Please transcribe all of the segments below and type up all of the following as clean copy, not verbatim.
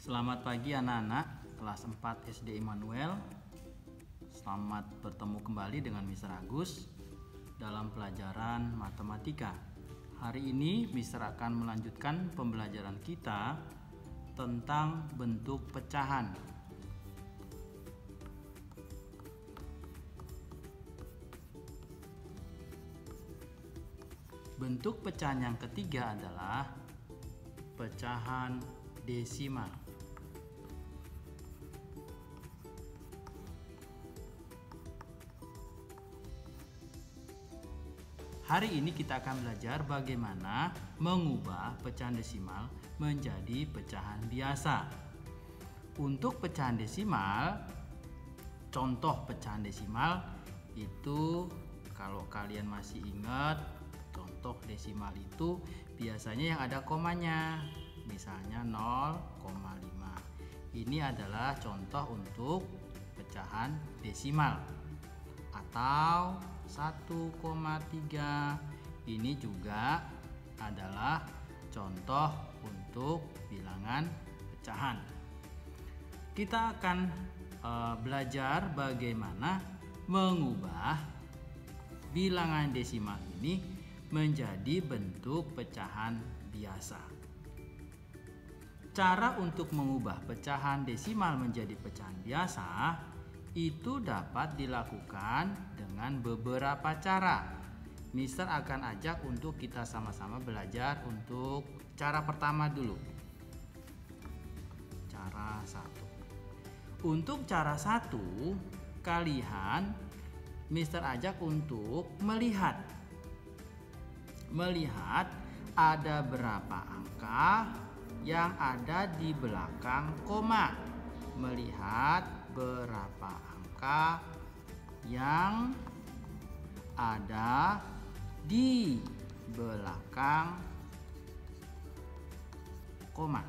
Selamat pagi anak-anak kelas 4 SD Immanuel. Selamat bertemu kembali dengan Mr. Agus dalam pelajaran matematika. Hari ini Mr. akan melanjutkan pembelajaran kita tentang bentuk pecahan. Bentuk pecahan yang ketiga adalah pecahan desimal. Hari ini kita akan belajar bagaimana mengubah pecahan desimal menjadi pecahan biasa. Untuk pecahan desimal, contoh pecahan desimal itu kalau kalian masih ingat, contoh desimal itu biasanya yang ada komanya. Misalnya 0,5. Ini adalah contoh untuk pecahan desimal. Atau 1,3. Ini juga adalah contoh untuk bilangan pecahan. Kita akan belajar bagaimana mengubah bilangan desimal ini menjadi bentuk pecahan biasa. Cara untuk mengubah pecahan desimal menjadi pecahan biasa itu dapat dilakukan dengan beberapa cara. Mister akan ajak untuk kita sama-sama belajar untuk cara pertama dulu. Cara 1. Untuk cara 1, kalian Mister ajak untuk melihat ada berapa angka yang ada di belakang koma. Melihat berapa angka yang ada di belakang koma.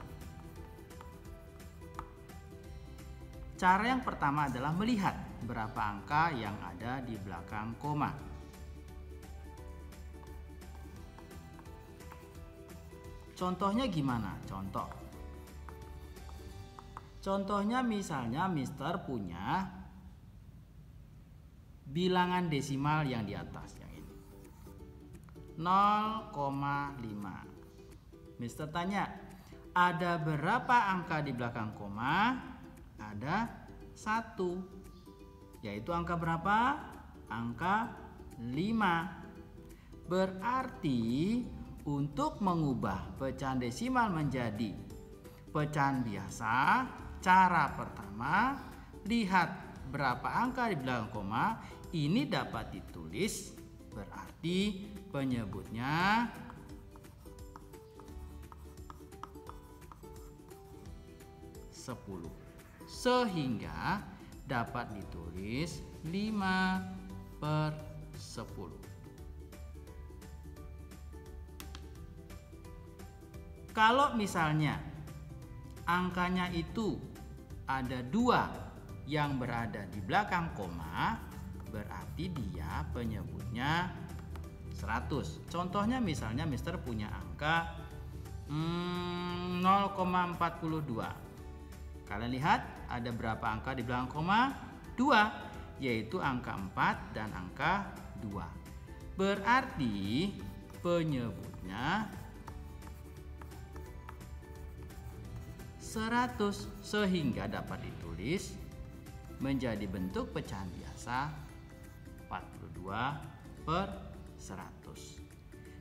Cara yang pertama adalah melihat berapa angka yang ada di belakang koma. Contohnya gimana? Contohnya misalnya Mister punya bilangan desimal yang di atas, yang ini 0,5. Mister tanya, ada berapa angka di belakang koma? Ada 1. Yaitu angka berapa? Angka 5. Berarti untuk mengubah pecahan desimal menjadi pecahan biasa, cara pertama, lihat berapa angka di belakang koma. Ini dapat ditulis, berarti penyebutnya 10. Sehingga dapat ditulis 5/10. Kalau misalnya angkanya itu ada 2 yang berada di belakang koma, berarti dia penyebutnya 100. Contohnya misalnya Mister punya angka 0,42. Kalian lihat ada berapa angka di belakang koma? 2, yaitu angka 4 dan angka 2. Berarti penyebutnya 100, sehingga dapat ditulis menjadi bentuk pecahan biasa 42/100.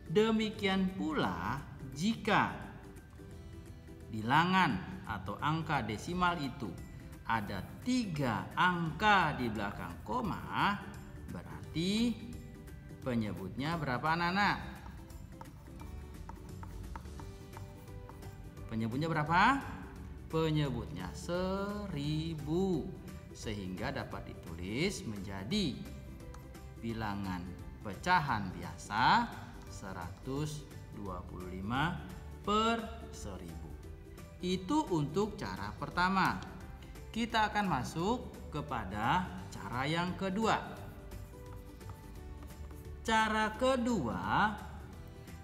Demikian pula jika bilangan atau angka desimal itu ada 3 angka di belakang koma, berarti penyebutnya berapa anak-anak? Penyebutnya berapa? Penyebutnya 1000, sehingga dapat ditulis menjadi bilangan pecahan biasa 125/1000. Itu untuk cara pertama. Kita akan masuk kepada cara yang kedua. Cara kedua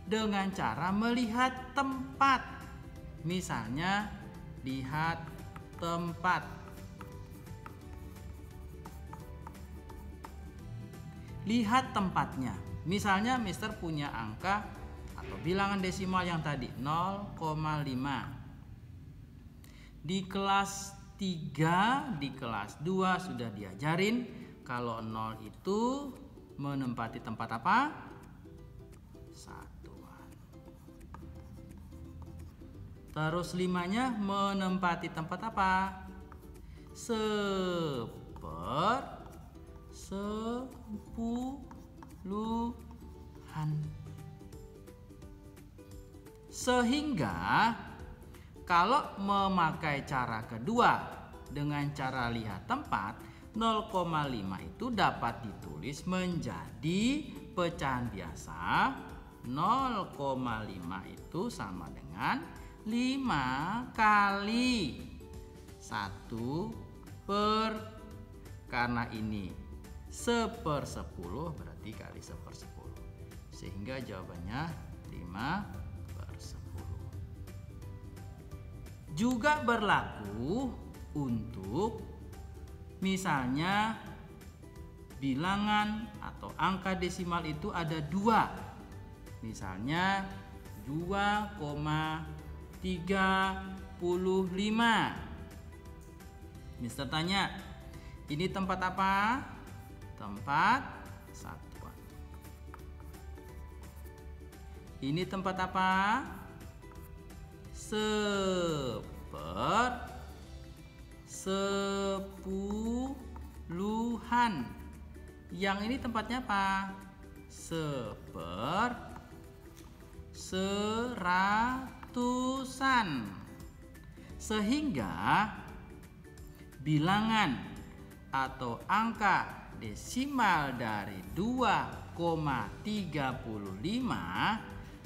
dengan cara melihat tempat. Misalnya lihat tempat. Lihat tempatnya. Misalnya Mister punya angka atau bilangan desimal yang tadi 0,5. Di kelas 3, di kelas 2 sudah diajarin kalau 0 itu menempati tempat apa? Satuan. Terus 5-nya menempati tempat apa? Sepuluhan. Sehingga kalau memakai cara kedua dengan cara lihat tempat, 0,5 itu dapat ditulis menjadi pecahan biasa. 0,5 itu sama dengan 5 kali 1 per, karena ini 1/10 berarti kali 1/10, sehingga jawabannya 5/10. Juga berlaku untuk misalnya bilangan atau angka desimal itu ada 2. Misalnya 2,35. Mister tanya, ini tempat apa? Tempat satuan. Ini tempat apa? Sepuluhan. Yang ini tempatnya apa? Seratusan. Sehingga bilangan atau angka desimal dari 2,35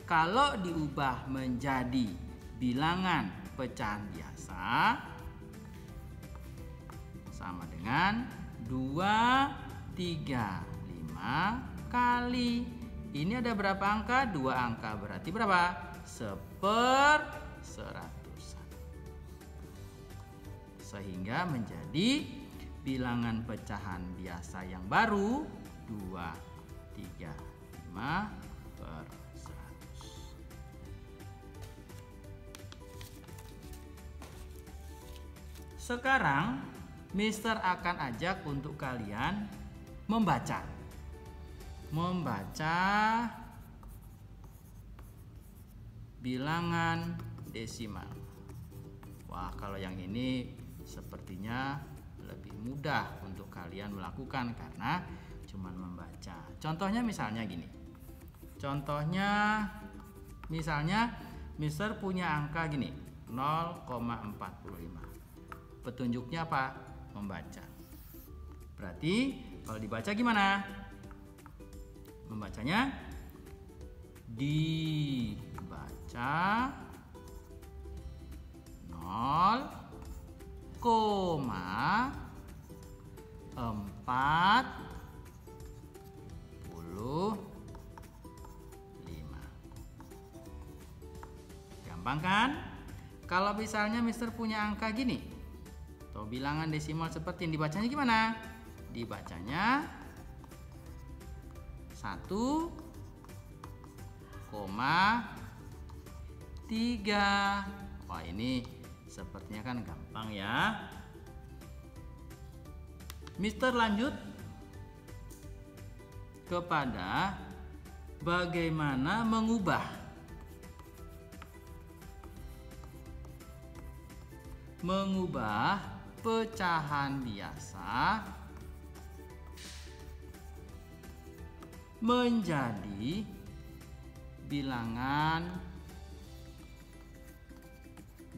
kalau diubah menjadi bilangan pecahan biasa sama dengan 235 kali. Ini ada berapa angka? 2 angka, berarti berapa? 1/100. Sehingga menjadi bilangan pecahan biasa yang baru 235/100. Sekarang Mister akan ajak untuk kalian membaca bilangan desimal. Wah, kalau yang ini sepertinya lebih mudah untuk kalian melakukan karena cuman membaca. Contohnya misalnya gini. Contohnya misalnya Mister punya angka gini, 0,45. Petunjuknya apa? Membaca. Berarti kalau dibaca gimana? Membacanya dibaca 0,45. Gampang kan? Kalau misalnya Mister punya angka gini atau bilangan desimal seperti ini, dibacanya gimana? Dibacanya 1,3. Wah, ini sepertinya kan gampang ya. Mister lanjut kepada bagaimana mengubah pecahan biasa menjadi bilangan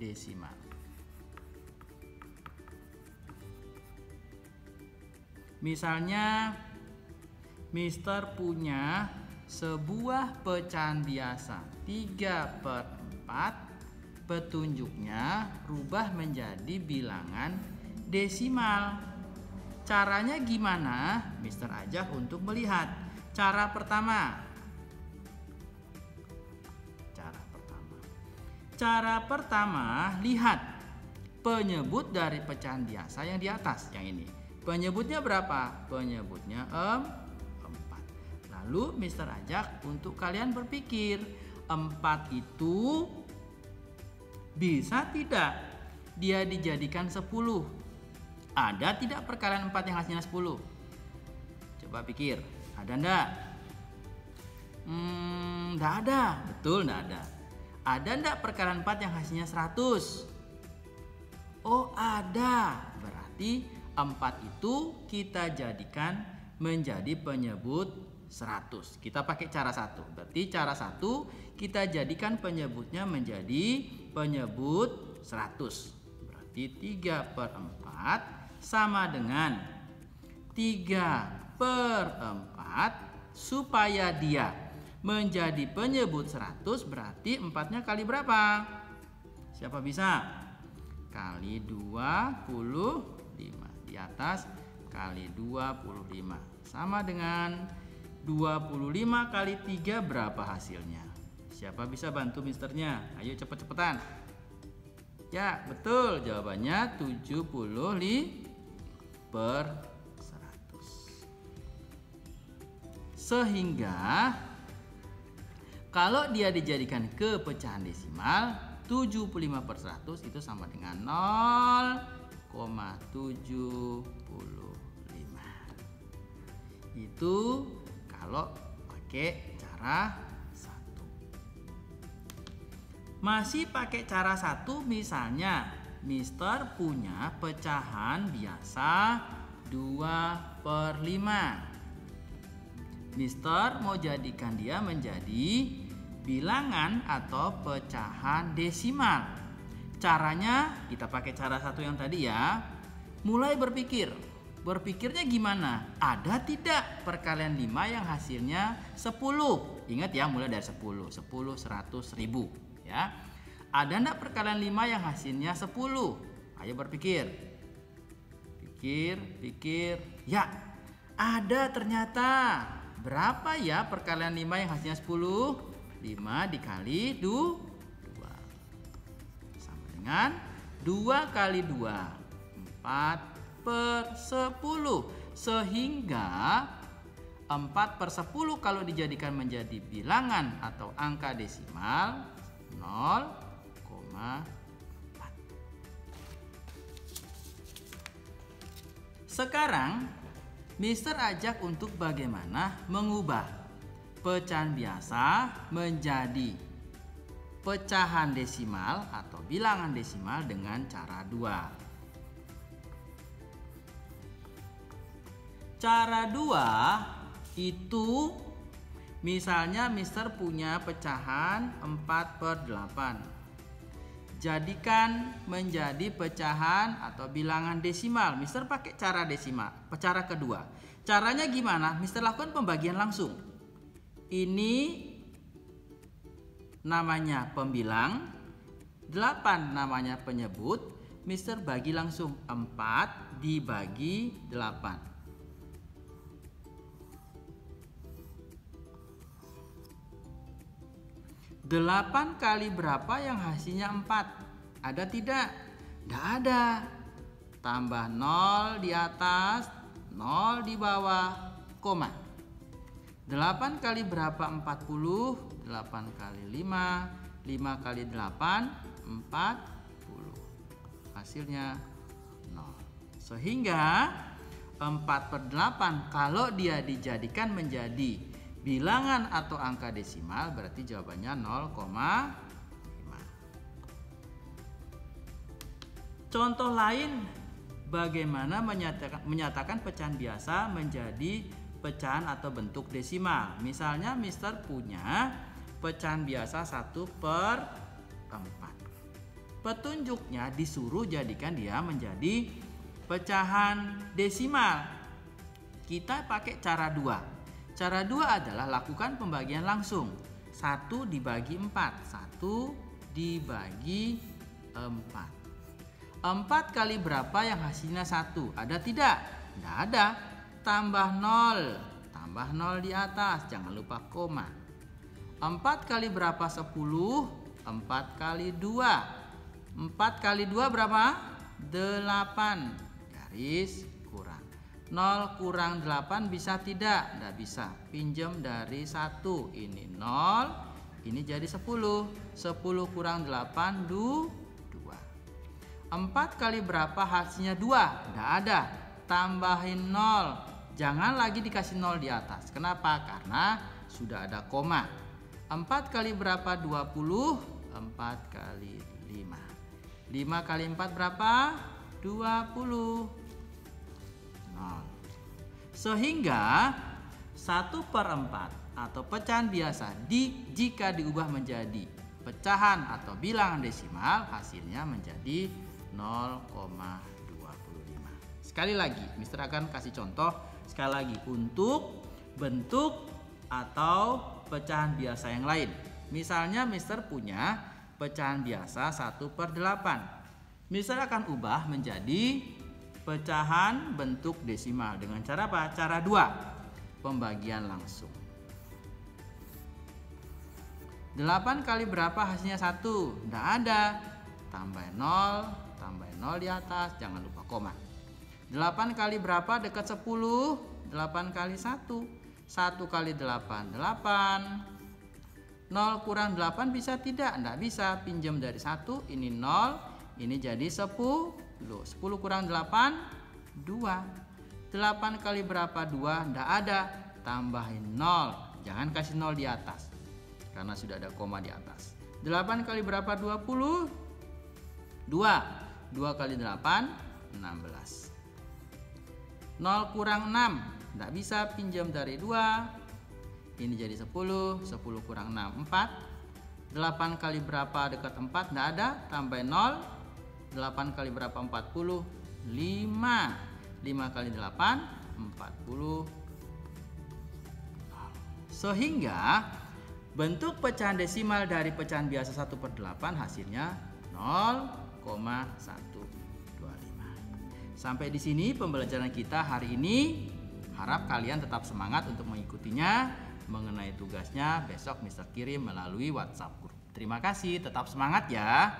desimal. Misalnya Mister punya sebuah pecahan biasa 3/4, petunjuknya rubah menjadi bilangan desimal. Caranya gimana? Mister ajak untuk melihat. Cara pertama, lihat penyebut dari pecahan biasa yang di atas, yang ini. Penyebutnya berapa? Penyebutnya 4. Lalu Mister ajak untuk kalian berpikir, 4 itu bisa tidak dia dijadikan 10? Ada tidak perkalian 4 yang hasilnya 10? Coba pikir, ada enggak? Enggak ada, betul enggak ada. Ada enggak perkalian 4 yang hasilnya 100? Oh ada, berarti 4 itu kita jadikan menjadi penyebut 100. Kita pakai cara 1. Berarti cara 1 kita jadikan penyebutnya menjadi penyebut 100. Berarti 3/4 sama dengan 3/4. Supaya dia menjadi penyebut 100 berarti 4-nya kali berapa? Siapa bisa? Kali 25. Di atas kali 25 sama dengan 25 kali 3 berapa hasilnya? Siapa bisa bantu misternya? Ayo cepet-cepetan. Ya betul, jawabannya 70/100. Sehingga kalau dia dijadikan ke pecahan desimal, 75/100 itu sama dengan 0,75. Itu kalau pakai cara 1. Masih pakai cara 1, misalnya Mister punya pecahan biasa 2/5. Mister mau jadikan dia menjadi bilangan atau pecahan desimal. Caranya kita pakai cara 1 yang tadi ya. Mulai berpikir. Berpikirnya gimana? Ada tidak perkalian 5 yang hasilnya 10? Ingat ya, mulai dari 10, 100, 1000 ya. Ada enggak perkalian 5 yang hasilnya 10? Ayo berpikir. Pikir. Ya, ada ternyata. Berapa ya perkalian 5 yang hasilnya 10? 5 dikali 2 sama dengan 2 kali 2 4/10. Sehingga 4/10 kalau dijadikan menjadi bilangan atau angka desimal 0,4. Sekarang Mister ajak untuk bagaimana mengubah pecahan biasa menjadi pecahan desimal atau bilangan desimal dengan cara 2. Cara 2 itu misalnya Mister punya pecahan 4/8. Jadikan menjadi pecahan atau bilangan desimal. Mister pakai cara desimal, cara kedua. Caranya gimana? Mister lakukan pembagian langsung. Ini namanya pembilang, 8 namanya penyebut. Mister bagi langsung 4 dibagi 8. 8 kali berapa yang hasilnya 4? Ada tidak? Tidak ada. Tambah 0 di atas, 0 di bawah, koma. 8 kali berapa 40? 8 kali 5, 5 kali 8, 40. Hasilnya 0. Sehingga 4/8 kalau dia dijadikan menjadi bilangan atau angka desimal berarti jawabannya 0,5. Contoh lain bagaimana menyatakan pecahan biasa menjadi pecahan atau bentuk desimal. Misalnya Mister punya pecahan biasa 1/4. Petunjuknya disuruh jadikan dia menjadi pecahan desimal. Kita pakai cara 2. Cara 2 adalah lakukan pembagian langsung. 1 dibagi 4. 1 dibagi 4. 4 kali berapa yang hasilnya 1? Ada tidak? Tidak ada. Tambah 0. Tambah 0 di atas. Jangan lupa koma. 4 kali berapa 10? 4 kali 2. 4 kali 2 berapa? garis kurang. 0 kurang 8 bisa tidak? Tidak bisa. Pinjam dari 1. Ini 0, ini jadi 10. 10 kurang 8, 2. 4 kali berapa hasilnya 2? Tidak ada. Tambahin 0. Jangan lagi dikasih 0 di atas. Kenapa? Karena sudah ada koma. 4 kali berapa? 20. 4 kali 5. 5 kali 4 berapa? 20. 0. Sehingga 1/4 atau pecahan biasa jika diubah menjadi pecahan atau bilangan desimal, hasilnya menjadi 0,25. Sekali lagi, Mister akan kasih contoh sekali lagi untuk bentuk atau pecahan biasa yang lain. Misalnya Mister punya pecahan biasa 1/8. Mister akan ubah menjadi pecahan bentuk desimal dengan cara apa? Cara 2, pembagian langsung. 8 kali berapa hasilnya 1? Tidak ada. Tambah 0 di atas, jangan lupa koma. 8 kali berapa dekat 10? 8 kali 1. 1 kali 8, 8. 0 kurang 8 bisa tidak? Tidak bisa. Pinjam dari 1, ini 0, ini jadi 10. 10 kurang 8, 2. 8 kali berapa? 2, tidak ada. Tambahin 0, jangan kasih 0 di atas karena sudah ada koma di atas. 8 kali berapa? 20. 2 kali 8, 16. 0 kurang 6, tidak bisa. Pinjam dari 2, ini jadi 10. 10 kurang 6, 4. 8 kali berapa dekat 4? Tidak ada. Tambah 0. 8 kali berapa? 40. 5. 5 kali 8, 40. Sehingga bentuk pecahan desimal dari pecahan biasa 1/8 hasilnya 0,125. Sampai di sini pembelajaran kita hari ini. Harap kalian tetap semangat untuk mengikutinya. Mengenai tugasnya besok Mister kirim melalui WhatsApp grup. Terima kasih, tetap semangat ya.